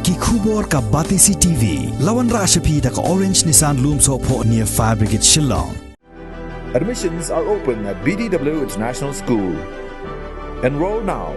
Ki khubor ka Batisi TV. Lawan Rashapi da ka Orange Nissan Loomso po near Fire Brigade Shillong. Admissions are open at BDW International School. Enroll now.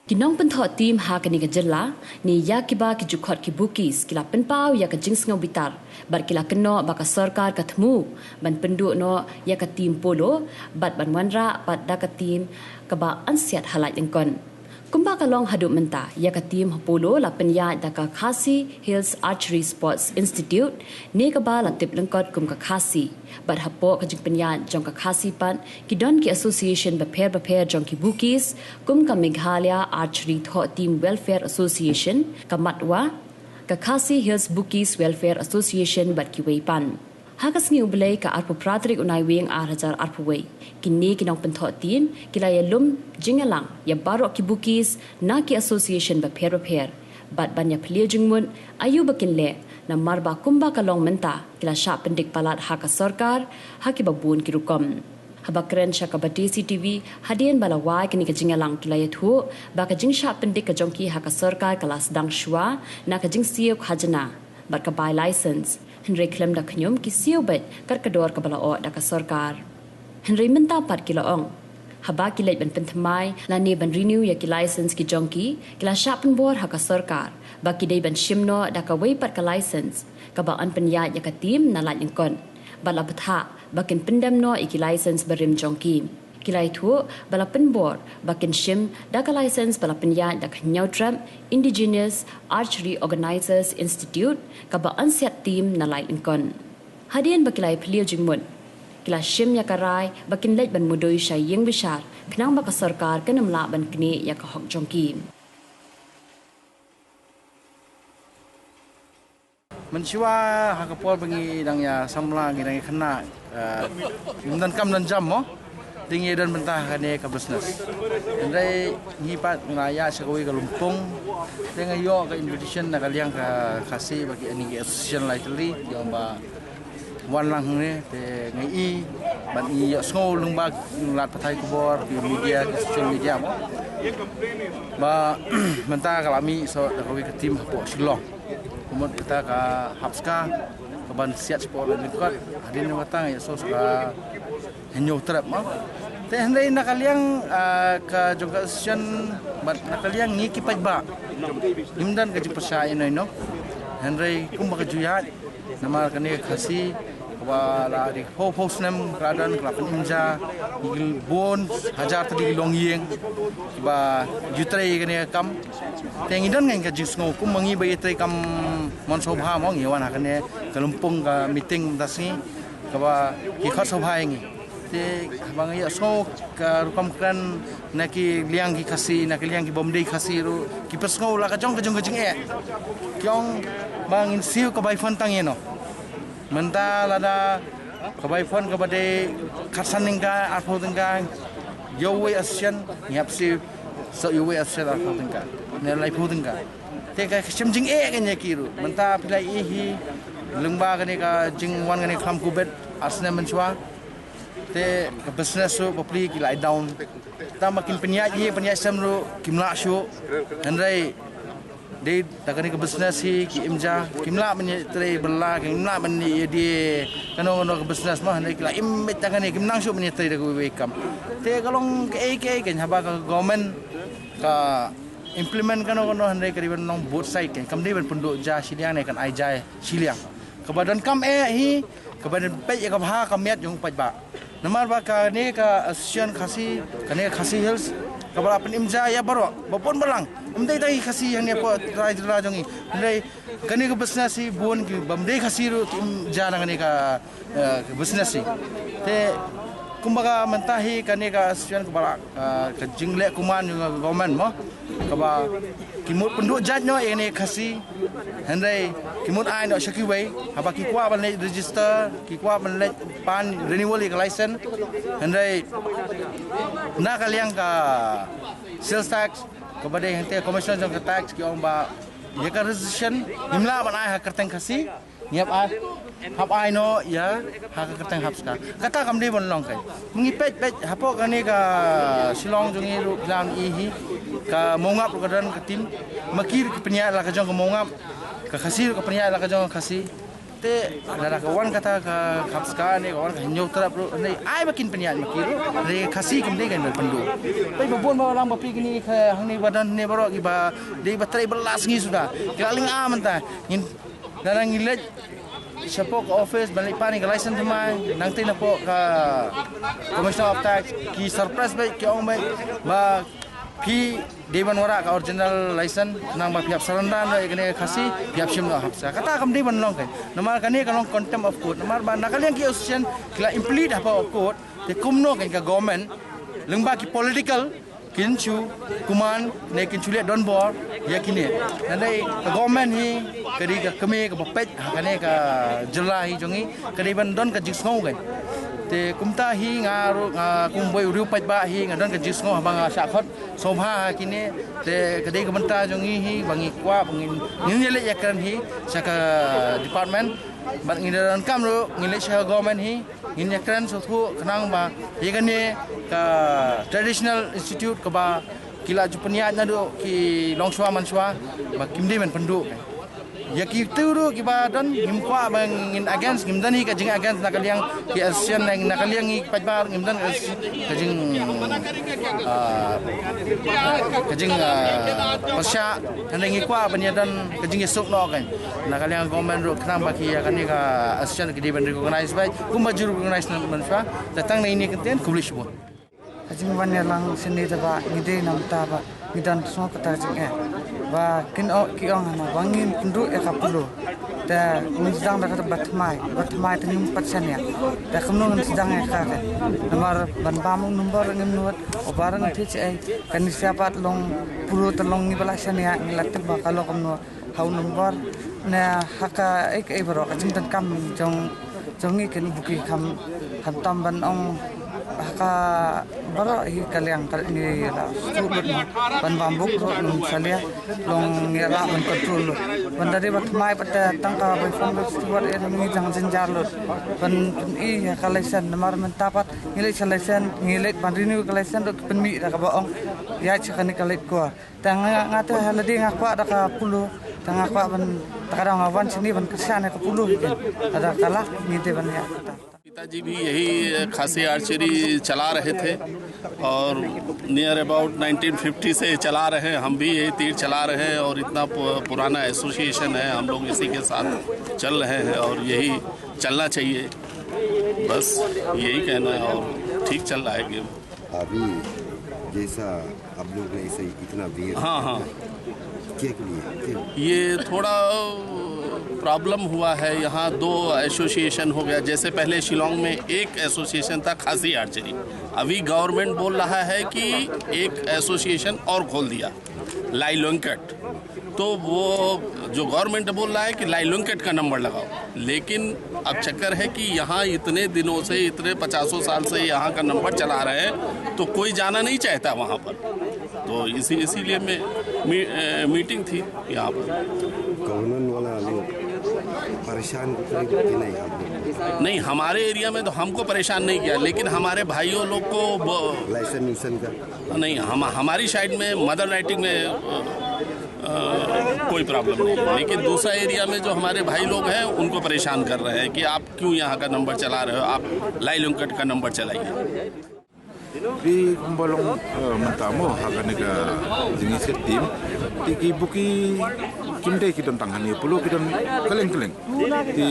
Kinong penthot tim ha kani ka jella ni ya kiba ki jukot ki bukis kila penpau ya ka jings ngau bitar bar kila keno baka sarkar ka thmu ban penduk no ya ka tim polo bat ban wanra bat da ka tim ka ba ansiat halat engkon kumba ka long hadu menta ya ka tim polo la penya da ka Khasi Hills Archery Sports Institute ne ka ba la tip lengkot kum ka Khasi bat hapo ka jing penya jong ka Khasi pan ki don ki association ba pher jong ki bukis kum ka Meghalaya Archery Tho Team Welfare Association ka matwa ka Khasi Hills Bookies Welfare Association bat ki weipan hakas ngi ublay ka arpo pratrik unai wing 8,000 arpo way kini kinong penthot tin kila ya lum jingalang ya barok ki bookies na ki association ba pher bat banya plia jingmun ayu bakin le na marba kumba kalong menta kila sha pendik palat haka sarkar haki babun ki rukom habakren sha ka Batisi TV hadien balawai kini ka jingalang kila ya thu ba ka jingsha pendik ka jongki haka sarkar kelas dang shwa na ka jing siok hajana bat ka by license Henry klem da knyum ki siu bet kar kador ka balao da ka sarkar Henry menta pat kila ong haba ki leit ban pentmai la ne ban renew ya ki license ki jongki kila shapen bor ha ka sarkar ba ki dei ban shimno da ka wei pat ka license ka ba an pen ya ka tim na la ingkon bala patha bakin pendam no iki license berim jongki kilai thu bala pen bor bakin shim da ka license bala pen ya da ka neutram Indigenous Archery Organizers Institute ka ba ansiat team na lai ingkon hadien bakilai plia jingmun kila shim ya karai bakin leit ban mudoi shay yeng bishar knang ba ka sarkar kanam la ban kni ya ka hok jongki Mensiwa hakapol bengi dang ya samla ngi dang kena dan kam dan jam mo tinggi dan mentah kane ka business andai ngipat ngelaya sekawi ka lumpung dengan yo ka invitation na kaliang ka Khasi bagi ani association lightly yang ba wan lang ne te ngai ban i yo sngo lung ba lat pathai kubor di media social media mo ba mentah kalami so kawi ka tim po Shillong kemudian kita ke Hapska ke ban siat sport dan dekat hadin watang ya so suka henyo trap mah teh hendai nak kaliang ke jongka session bat nak kaliang ni kipai ba imdan ke jempasa ini no hendai kum ba juyat nama kene Khasi wala di ho nem radan klapen imja igil bon hajar tadi longyeng ba jutrai kene kam tengidan ngai ka jisngo kum mangi ba yetrai kam mon sobha mong yawan kene kalumpung ka meeting dasni ka ba ki khot sobha ngi te bang ya so ka rukam kan naki liang ki Khasi naki liang ki bomdei Khasi ru ki persngo la ka jong kyong bangin siu ka bai fantang eno menta lada kabai phone kabade khatsan ningka arpho tengka yowe asian nyapsi so yowe asian arpho tengka ne lai pho tengka te ka chimjing kanya kiru menta pilai hi lengba kane ka jing wan kane kham kubet asne menchwa te ka business so popli ki lai down ta makin penyat samru kimla shu andai Dei takani ke business ki imja kimla menye tre bela kimla menye di kano ke business mah nek la im takani kimnang su menye tre ku wekam te kalong ke haba ka government ka implement kano hendai kariban nong both side kan kam dei ban penduk ja siliang ne kan ai jai siliang kebadan kam hi kebadan pe ka bha kamiat jong paj ba namar ba ka ne ka association Khasi kane Khasi Hills kabala pen imja ya baro bapon balang umdai dai Khasi yang ne po trai jongi ndai kane ka business si bon ki bamdai Khasi ru imja nang ne ka business si te kumbaga mentahi kane ka association kabala ka jingle kuman yung government mo kaba kimut penduk jaj no ne Khasi handai kimut ai no shaki wei haba ki kwa ban register ki kwa ban pan renewal license handai na kaliang ka sales tax kepada yang commission tax ki om ba ye ka registration himla ban ai ha kerteng Khasi niap ai hap ai no ya hak ketang hap ska kata kam de bon long kai mengi pet hapo kani ka silong jungi ru plan hi ka mongap ka dan ka tim makir ke penya la ka jong ka mongap ka khasir ka penya la ka jong khasi te lara ka wan kata ka hap ska ni ka wan ka nyo trap ru nei ai makin penya makir re khasi kam de kan pendu pai bon ba lang ba pi kini ka hang ni badan ne baro ki ba de batrai belas ngi sudah kaling aman ta ngin darang ngilet siapa ke office balik pani ke license temai nanti napo ke commissioner of tax ki surprise baik ki ong baik ba pi dewan wara ka original license nang ba pihak sarandan baik kene khasi pihak sim no hapsa kata kam dewan long kai namar kane ka long contempt of court namar ba nakalian ki association kila implead apa court te kumno kan ka government lengba ki political kinchu kuman ne kinchu le don bor ya kini nanai ka government hi kadi ka keme ka bapet kane ka jela hi jongi kadi ban don ka jisngau kan te kumta hi ngaru kumboi uriu pat ba hi ngadon ka jisngau bang sa khot sobha kini te kadi ka banta jongi hi bangi kwa bangin ngile ya kan hi saka department bat ngidaran kam ro ngile sa government hi ngin yakran so thu kanang ba ye kane ka traditional institute ka ba kila jupaniat na do ki longswa manswa ba kimde men pendu ya ki turu ki ba don ngim kwa bang ngin against ngim dan hi ka jing against nakaliang ki asian nang nakaliang hi patbar ngim dan ka jing pasya nang ngi kwa banya dan ka jing esok no kan nakaliang government ro kram ba ki ya kan ka asian ki ben recognize bai kumba juru recognize manswa datang na ini kenten publish bo ajing wanya lang sini ba ngide nam ta ba ngidan so kata jing ba kin o ki ong na wangin kundu e kapulu ta mujang da kata batmai tengim patsan ya da kamno ngin sedang e ka kan nomor ban bamung nomor ngin nuat obarang thich ai kan siapat long puru telong ni balasan ya ngilat ba kalau kamno hau nomor na haka ek e baro ajing tan kam jongi ken buki kam tam ban ong haka baro hi kaliang kal ni la subut ban bambuk ro nung salia long ngira ban control ban dari bat mai pata tangka ban fon subut e ngi jang jenjar lo ban i ya kalaisan namar mentapat ngile kalaisan ngile ban renew kalaisan do penmi da ka baong ya chakani kalait ko tang ngata haladi ngakwa da ka pulu tang ngakwa ban takarang awan sini ban kesan ka pulu ada kalah ngite ban ya पिताजी भी यही खासी आर्चरी चला रहे थे और near about 1950 से चला रहे हैं हम भी यही तीर चला रहे हैं और इतना पुराना एसोसिएशन है हम लोग इसी के साथ चल रहे हैं और यही चलना चाहिए बस यही कहना है और ठीक चल रहा है गेम अभी जैसा आप लोग ने ऐसे इतना वीर हाँ क्या के लिए ये थोड़ा प्रॉब्लम हुआ है यहाँ 2 एसोसिएशन हो गया जैसे पहले शिलोंग में एक एसोसिएशन था खासी आर्चरी अभी गवर्नमेंट बोल रहा है कि एक एसोसिएशन और खोल दिया लाइलोंगकट तो वो जो गवर्नमेंट बोल रहा है कि लाइलोंगकट का नंबर लगाओ लेकिन अब चक्कर है कि यहाँ इतने दिनों से इतने 50 साल से यहाँ का नंबर चला रहे हैं तो कोई जाना नहीं चाहता वहाँ पर तो इसीलिए मैं मीटिंग थी यहाँ पर गवर्नमेंट वाला लोग परेशान नहीं हमारे एरिया में तो हमको परेशान नहीं किया लेकिन हमारे भाइयों लोग को लाइसेंस का नहीं हमारी साइड में मदर राइटिंग में कोई प्रॉब्लम नहीं लेकिन दूसरा एरिया में जो हमारे भाई लोग हैं उनको परेशान कर रहे हैं कि आप क्यों यहाँ का नंबर चला रहे हो आप लाइलोंगकट का नंबर चलाइए di kumbalong mentamo hakanika jenis tim tiki buki kimde kidon tanghani pulu kidon keleng di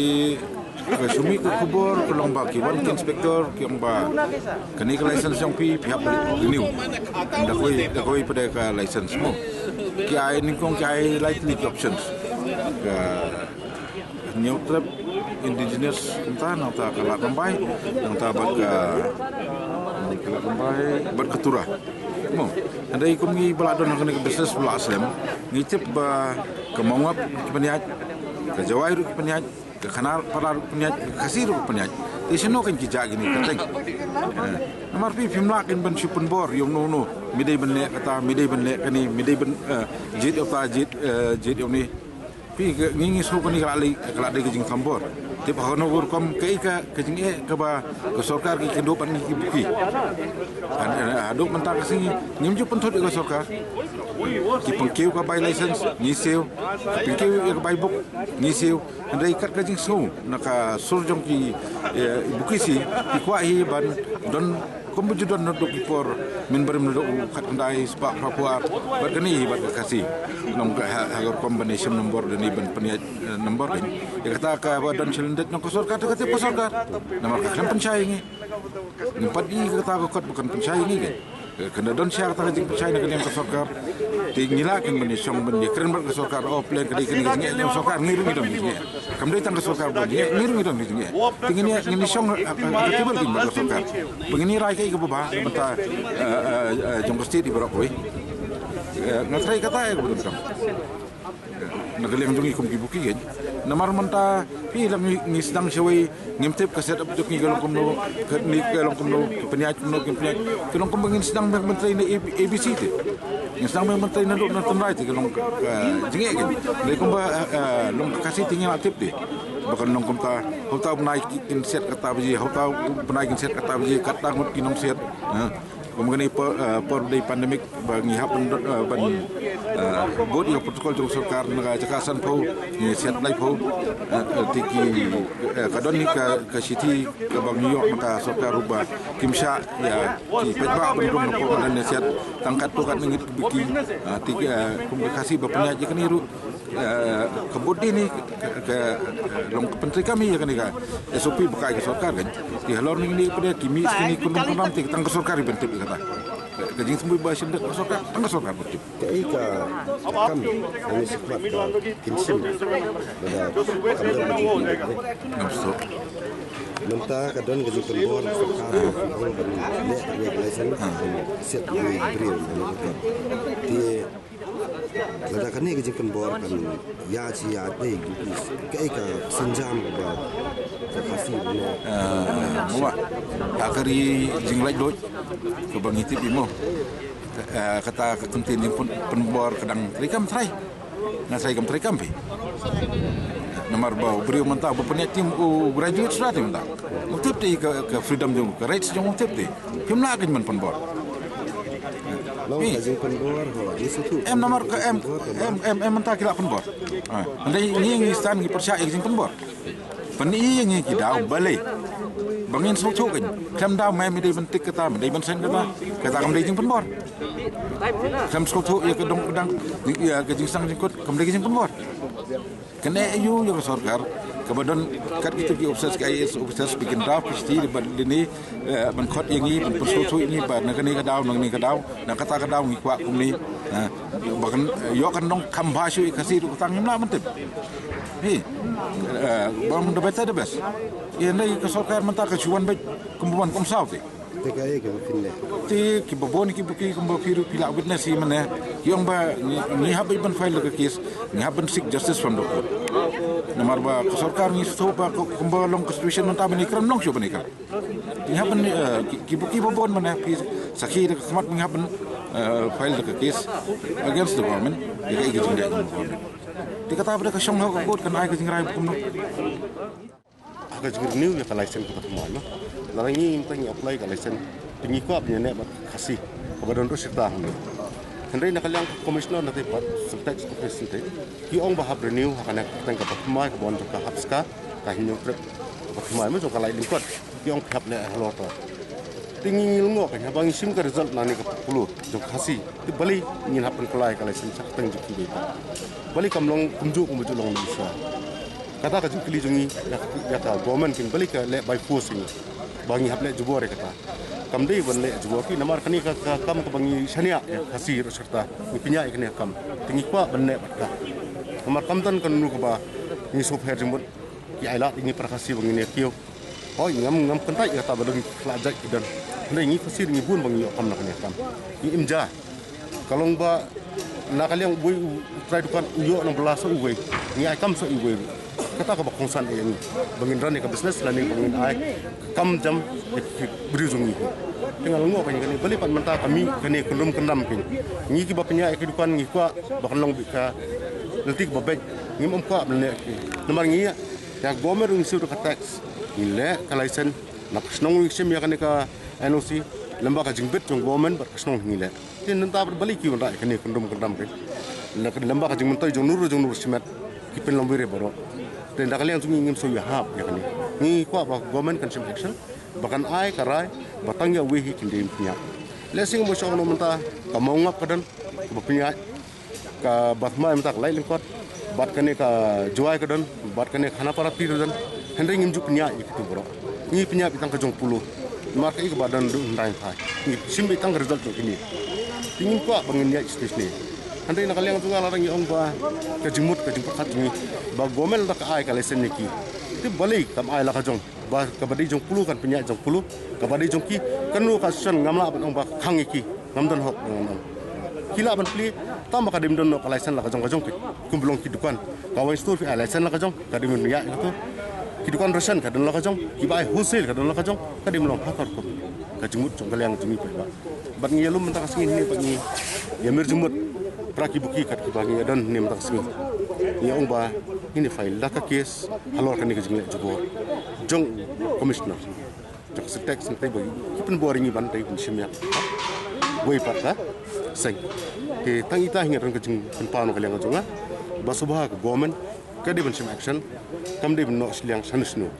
sumi ku kubur kolong ba ki wan inspector ki ba kani ka license yang pi pihak renew da koi pada ka license mo ki ai ningkong ki ai likely options ka new trip indigenous entah nata kalat rambai nata baga kalat rambai berketurah mo andai kum gi baladon kani ke business pula aslam ngicip ba kemauap peniat ke jawai peniat ke kanar parar peniat kasir peniat isino kan kijak gini kateng nomor pi pimla kan ban supun bor yom no midai ben lek kata midai ben lek kani midai ben jit apa jit yom ni pi ngingi su kani kala de jing tambor Tip hono urkom ke jinge ke ba ke sorkar ke kehidupan ni buki. Aduk mentang sini nyimju pentut ke sorkar. Ki pengkiu ka by license ngiseu, pengkiu ka by book ngiseu. Andai kat ka jing sou naka surjong ki buki si ki kwa hi ban don kombujudan nodok por min barim nodok kat ndai spak Papua bat gani bat kasih nong hagar combination nombor dani ban peniat nombor ni ya kata ka badan selendet nong kosor kata posor nomor ka kan pencai ni nempat ni kata ko bukan pencai ni kan kena don sia kata jing pencai ni kan kosor ka tingila kan bani song bani keren ber kosor ka oh plan kadi kan ni kosor ka ni rungi dong ni kam dai tang kosor ka ni rungi dong ni tingini ni song tibal king ber kosor ka begini rai kai ke baba bata jong state di berokoi ngatrai kata ya betul nagaleng dungi kum kibuki gen namar menta film ni sedang sewai ngimtip kaset up juk ni galong kumno ni galong kumno penyaji kumno galong kum bengin sedang menteri ni ABC tu yang sedang menteri na na tunai tu galong jinge gen le kum ba long kasih tinggal aktif deh bahkan long kum ta hota naik set kata biji hota naik set kata biji kata ngut kinom set mengenai per pandemik bagi hapen ban god yang protokol jong sarkar naga cakasan pau ni set lai pau tiki kadon ni ka city ke bang New York maka sarkar rubah kimsha ya ki pajba pendung ko dan set tangkat tu kat ngit biki tiki komunikasi berpenyaji kan iru kebudi ni ke long menteri kami ya kan ka SOP buka ke sarkar kan di halor ni pada kimi sini kunung tik tang ke sarkar bentuk kata kajing semua bahasa ndak sarkar tang ke sarkar bentuk Kami kami sebab kinsim pada namsto Mentah kadang gaji pembor sekarang orang net license set beri di lada kan ni gaji pembor kan ya ci ya dei kai ka senjam ba kasih benar muak akari jinglai doj ke bangitip imo kata kekentin yang pembor kadang terikam try ngasai kam terikam pi nomor bau beri mentah berpeniat tim graduate sudah tim mentah utip di ke freedom jong ke rights jong utip di kim nak kan pembor Long gaji pembor di situ nomor ke M mentah kira pembor andai ni stan ki percaya gaji pembor pani yang ki dau balai bangin sok kan kam dau mai mi dei bentik kata mi dei bensen kata kam dei jing pembor kam sok ya kedong kedang ya gaji sang jingkut kam dei jing pembor kena ayu yang sarkar kemudian kat kita di obses KIS obses bikin draft pasti di ini menkot yang ini persoalan ini bar nak ni kadau nak kata kadau ni kuat kum ni bahkan yo kan dong kambasu kasih utang ni nak mentep bang the best ini ke sarkar mentah kecuan baik kumpulan komsau ti TKI ke pindah ti kibobon ki buki kumbo firu pila witness si mana yang ba ni habe ban file ke kes ni haben seek justice from the court nomor ba sarkar ni stopa kumbo long constitution mentah ni kram long syo banikar ni haben ki buki bobon mana pi sakhi de smart ni haben file ke kes against the government dia ke jinda government dikata pada ke song ho court kan ai ke jingrai kumno agak jigir new ya license kita semua no larang ini tanya apply ke license tinggi kuat punya net kasih kepada untuk serta henry nak kalian komisioner nanti buat subtext present ki ong bahab renew akan tengah pertemuan ke bonjok ke hapska kahin yang trip pertemuan itu kalau lain kuat ki ong hap le halot tinggi ngilmo kan bang sim ke result nani ke 10 jok kasih di bali ingin hapen kelai ke license teng jok ki bali kamlong kunjuk long bisa kata ka jukli jungi ya ka government kin balik ka le by force ni bangi hable jubor kata kam dei bon le jubor ki namar kani ka kam ka bangi shania ya hasir serta ni pinya ikne kam tingi kwa benne batka namar kam tan kan nu ba ni sop her jumut ya ila ini prakasi bangi ne kio oh ngam kentai ya ta badung lajak kidan ndai ni fasir ni bun bangi kam nak ne kam ni imja kalong ba nakaliang boy try dukan uyo nang belaso uwe ni ai kam so uwe kata ka bakongsan ini bangin rani ka business lani bangin ai kam jam berujung ni tinggal ngo ka ni bali pan menta kami kene kendum kendam kin ni ki bapnya ke dukan ni kwa bakan long bika letik babek ni mom kwa bne ki nomor ni Ya government ngisi udah tax ile kalaisan nak snong ngisi ya kan ka NOC lembaga jingbet jong government berkesnong ngile tin nenta berbalik ki undai kan kendam ke lembaga jing mentai jong nur simet kipen lombire baro dan dak kalian sungi ngim so ya hap ya kan ni ko apa government kan action bahkan ai karai batang ya wehi kindim punya lesing mo so no menta ka maungap kadan punya ka batma menta lai lingkot bat kane ka juai kadan bat kane khana para tir dan hendring ngim ju punya itu bro ni punya bitang ka jong puluh marka ik badan du ndai thai ni simbi tang result ini tingin ko bangin ya stage ni andai nak kalian tunga larang ong ba ke jimut ke jimpat ni ba gomel dak ai kale sen ni ki ti balik kam ai la ka jong ba ka badi jong pulu kan punya jong pulu ka badi jong ki kanu ka sen ngamla ban ong ba khang ki ngamdan hok ngam kila ban pli tam ka dim don no kale sen la ka jong ki kumblong ki dukan ka wai store fi ai sen la ka jong ka dim ya itu kidukan rosan kadang lah kajong, kibai wholesale kadang lah kajong, kadim long hakar ko, kajumut jong kaliang jumi pa ba. Bat ngi yalum mentang singin ni bat ngi yamir jumut praki buki kat kibangi dan ni mentang singin. Ni ong ba ini file laka case halor kan ni kajing lek jubor. Jong commissioner. Jong setek sentai bagi kipen boring ni ban tai pun simya. Wei pat ka sai. Ke tang ita hinga ran kajing penpano kaliang jong ah. Basubah ke government kadi ban sim action kam de no sliang sanusno.